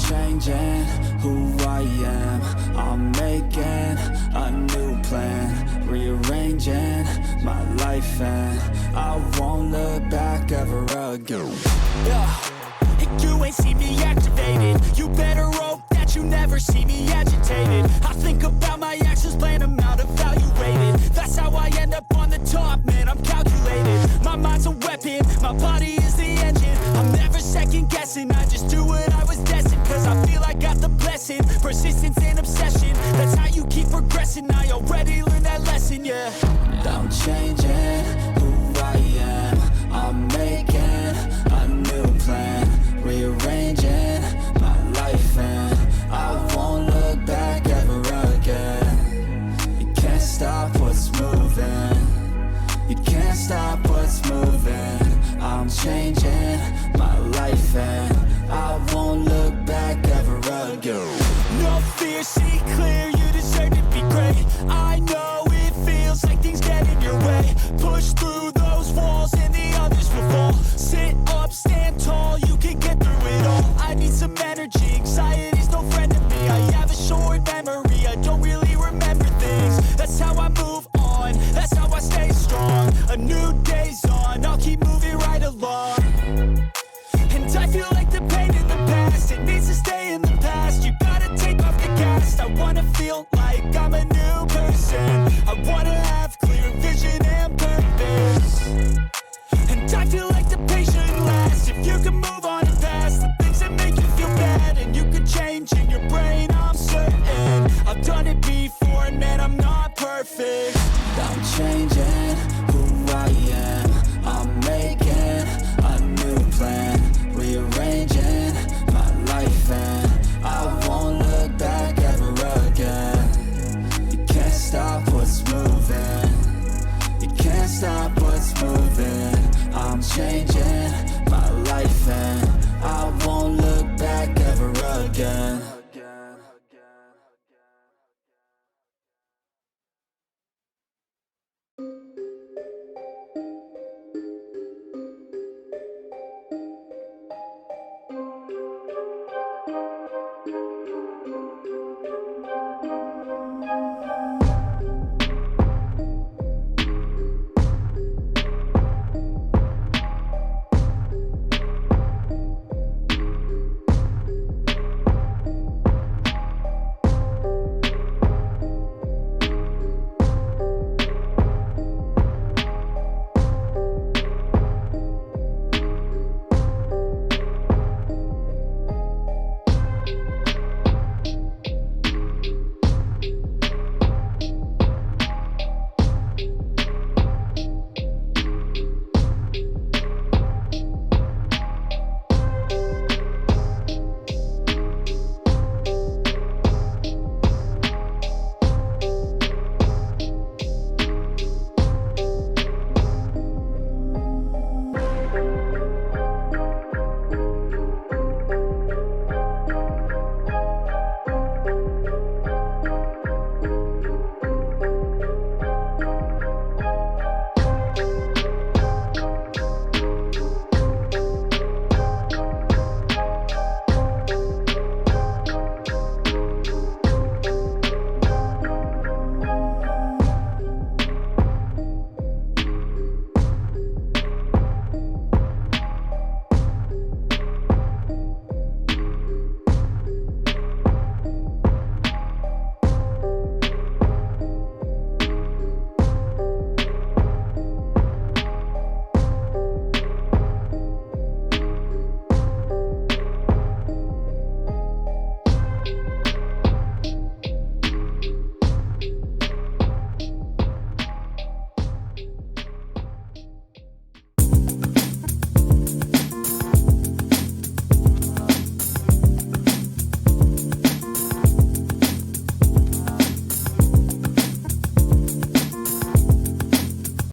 changing who I am. I'm making a new plan, rearranging my life, and I won't look back ever again. And you ain't see me activated. You better hope that you never see me agitated. I think about my actions, plan them out, evaluated. That's how I end up on the top, man, I'm calculated. My mind's a weapon, my body is the engine. I'm never second guessing, I just do what I was destined. Cause I feel I got the blessing, persistence and obsession. That's how you keep progressing, I already learned that lesson, yeah. I'm changing who I am. I'm making a new plan, rearranging my life, and I won't look back ever again. You can't stop what's moving. You can't stop what's moving. I'm changing my life, and I won't look back ever again. No fear, see clear, you deserve to be great. I know it feels like things get in your way. Push through those walls and the others will fall. Sit up, stand tall, you can get through it all. I need some energy, anxiety's no friend to me. I have a short memory, I don't really remember things. That's how I move on, that's how I stay strong. A new day's on, I'll keep moving right along. And I feel like the pain in the past, it needs to stay in the past. You gotta take off the cast. I wanna feel like I'm a new person. I wanna have clear vision and purpose. And I feel like the pain shouldn't last. If you can move on and past the things that make you feel bad, and you could change in your brain, I'm certain. I've done it before, and man, I'm not perfect. I'm changing who I am. stop what's moving. I'm changing my life and I won't look back ever again.